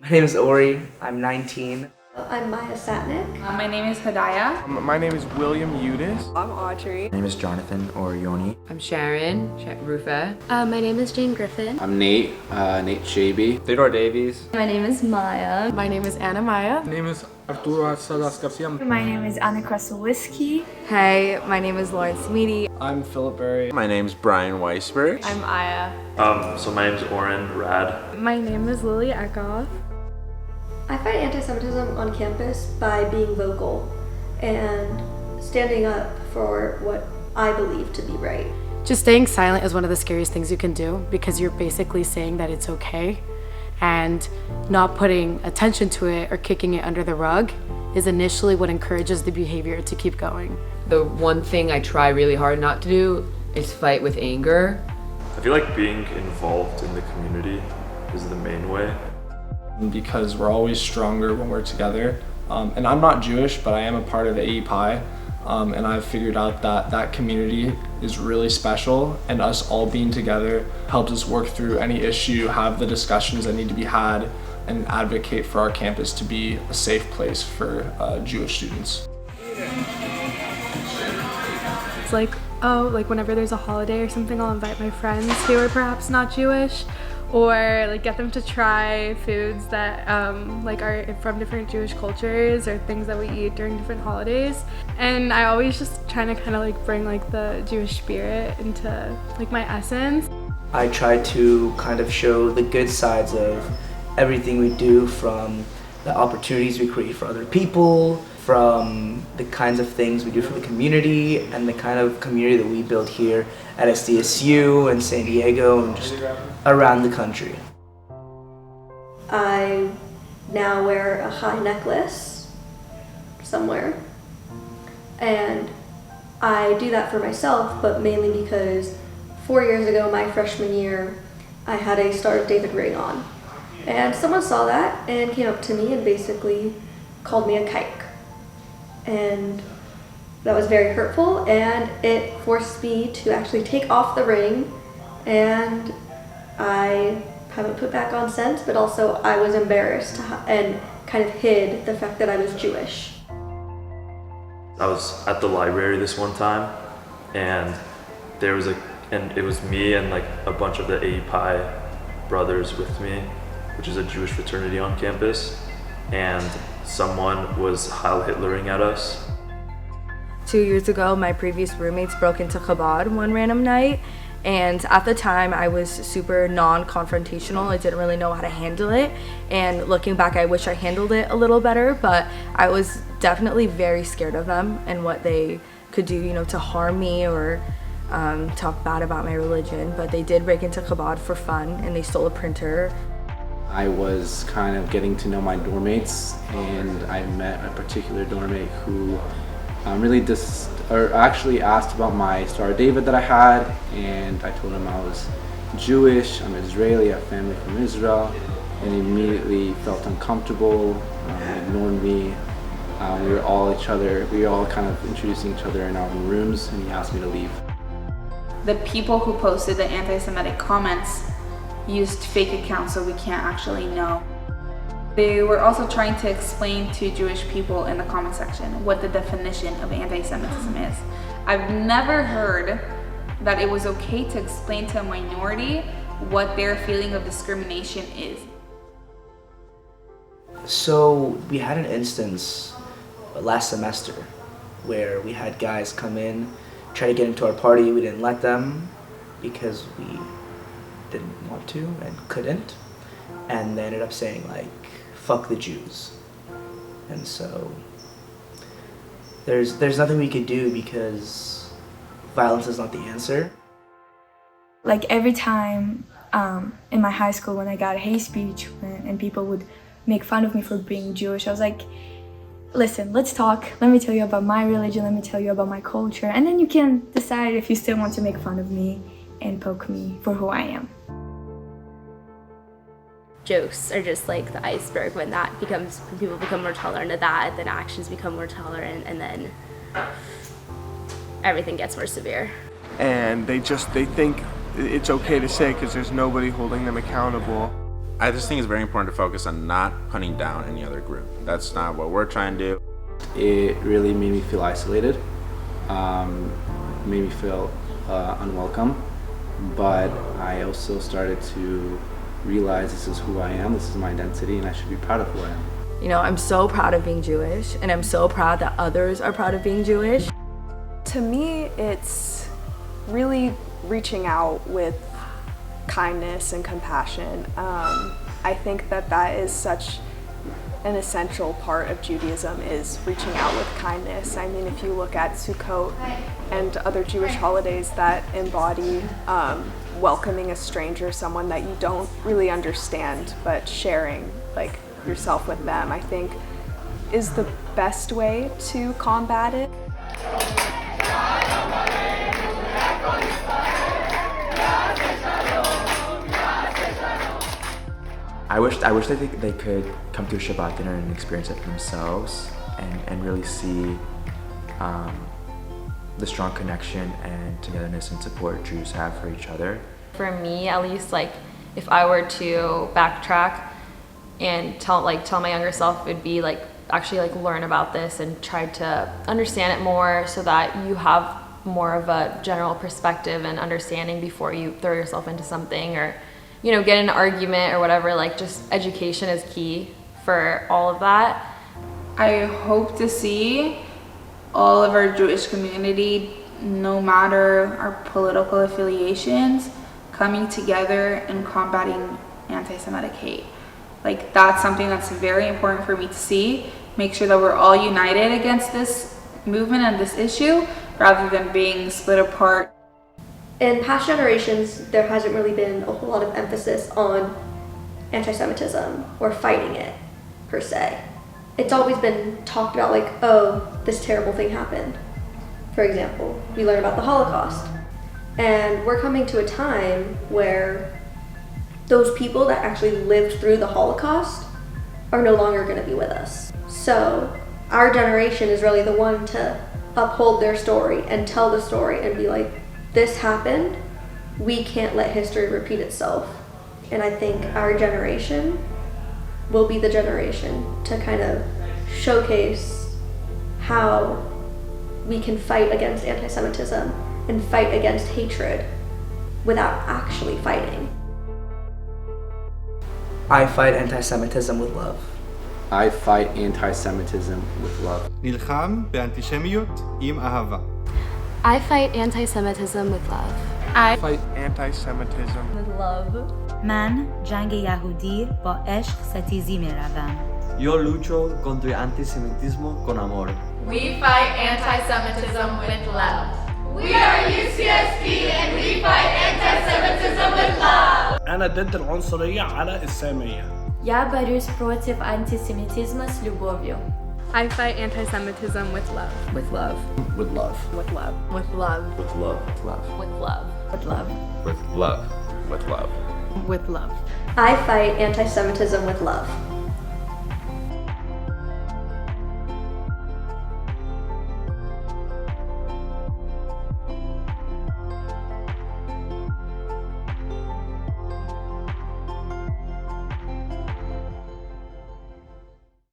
My name is Ori. I'm 19. I'm Maya Satnik. My name is Hadaya. My name is William Udis. I'm Audrey. My name is Jonathan or Yoni. I'm Sharon Rufa. My name is Jane Griffin. I'm Nate Shaby. Theodore Davies. My name is Maya. My name is Anna Maya. My name is Arturo Salas Garcia. My name is Anna Krasulewski. Hey, my name is Lauren Smeedy. I'm Philip Berry. My name's Brian Weisberg. I'm Aya. So my name's Oren Rad. My name is Lily Eckhoff. I fight anti-Semitism on campus by being vocal and standing up for what I believe to be right. Just staying silent is one of the scariest things you can do because you're basically saying that it's okay, and not putting attention to it or kicking it under the rug is initially what encourages the behavior to keep going. The one thing I try really hard not to do is fight with anger. I feel like being involved in the community is the main way. Because we're always stronger when we're together. And I'm not Jewish, but I am a part of AE Pi. And I've figured out that that community is really special, and us all being together helps us work through any issue, have the discussions that need to be had, and advocate for our campus to be a safe place for Jewish students. It's like, whenever there's a holiday or something, I'll invite my friends who are perhaps not Jewish, or like get them to try foods that are from different Jewish cultures or things that we eat during different holidays. And I always just trying to kind of bring the Jewish spirit into my essence. I try to kind of show the good sides of everything we do, from the opportunities we create for other people, from the kinds of things we do for the community, and the kind of community that we build here at SDSU and San Diego and just around the country. I now wear a high necklace somewhere, and I do that for myself, but mainly because 4 years ago, my freshman year, I had a Star of David ring on. And someone saw that and came up to me and basically called me a kike. And that was very hurtful, and it forced me to actually take off the ring, and I haven't put back on since, but also I was embarrassed and kind of hid the fact that I was Jewish. I was at the library this one time, and it was me and a bunch of the AE Pi brothers with me, which is a Jewish fraternity on campus, and someone was Heil Hitlering at us. 2 years ago, my previous roommates broke into Chabad one random night, and at the time I was super non-confrontational. I didn't really know how to handle it, and looking back I wish I handled it a little better, but I was definitely very scared of them and what they could do, to harm me or talk bad about my religion. But they did break into Chabad for fun, and they stole a printer. I was kind of getting to know my dorm mates, and I met a particular dorm mate who actually asked about my Star of David that I had, and I told him I was Jewish, I'm Israeli, I have family from Israel, and he immediately felt uncomfortable, ignored me. We were all kind of introducing each other in our rooms, and he asked me to leave. The people who posted the anti-Semitic comments used fake accounts, so we can't actually know. They were also trying to explain to Jewish people in the comment section what the definition of anti-Semitism is. I've never heard that it was okay to explain to a minority what their feeling of discrimination is. So we had an instance last semester where we had guys come in, try to get into our party. We didn't let them because we didn't want to and couldn't, and they ended up saying fuck the Jews. And so there's nothing we could do because violence is not the answer. Every time in my high school when I got a hate speech and people would make fun of me for being Jewish, I was like, listen, let's talk. Let me tell you about my religion. Let me tell you about my culture. And then you can decide if you still want to make fun of me and poke me for who I am. Jokes are just like the iceberg. When people become more tolerant of that, then actions become more tolerant, and then everything gets more severe. And they think it's okay to say because there's nobody holding them accountable. I just think it's very important to focus on not putting down any other group. That's not what we're trying to do. It really made me feel isolated, made me feel unwelcome, but I also started to realize this is who I am, this is my identity, and I should be proud of who I am. You know, I'm so proud of being Jewish, and I'm so proud that others are proud of being Jewish. To me, it's really reaching out with kindness and compassion. I think that is such an essential part of Judaism, is reaching out with kindness. I mean, if you look at Sukkot and other Jewish holidays that embody welcoming a stranger, someone that you don't really understand, but sharing like yourself with them, I think is the best way to combat it. I wish that they could come to a Shabbat dinner and experience it themselves and really see the strong connection and togetherness and support Jews have for each other. For me, at least, like if I were to backtrack and tell my younger self, it'd be like actually like learn about this and try to understand it more so that you have more of a general perspective and understanding before you throw yourself into something or, you know, get in an argument or whatever. Like, just education is key for all of that. I hope to see all of our Jewish community, no matter our political affiliations, coming together and combating anti-Semitic hate. Like, that's something that's very important for me to see. Make sure that we're all united against this movement and this issue, rather than being split apart. In past generations, there hasn't really been a whole lot of emphasis on anti-Semitism or fighting it, per se. It's always been talked about like, oh, this terrible thing happened. For example, we learn about the Holocaust. And we're coming to a time where those people that actually lived through the Holocaust are no longer going to be with us. So our generation is really the one to uphold their story and tell the story and be like, this happened, we can't let history repeat itself. And I think our generation will be the generation to kind of showcase how we can fight against anti-Semitism and fight against hatred without actually fighting. I fight anti-Semitism with love. I fight anti-Semitism with love. נלחם באנטישמיות עם אהבה. I fight anti-Semitism with love. I fight anti-Semitism with love. من جنگ یهودی با عشق ستیزی می‌روم. Yo lucho contra el antisemitismo con amor. We fight anti-Semitism with love. We are UCSD and we fight anti-Semitism with love. أنا ضد العنصرية على السامية. Я борюсь против антисемитизма с любовью. I fight anti-Semitism with love. With love. With love. With love. With love. With love. With love. With love. With love. With love. With love. I fight anti-Semitism with love.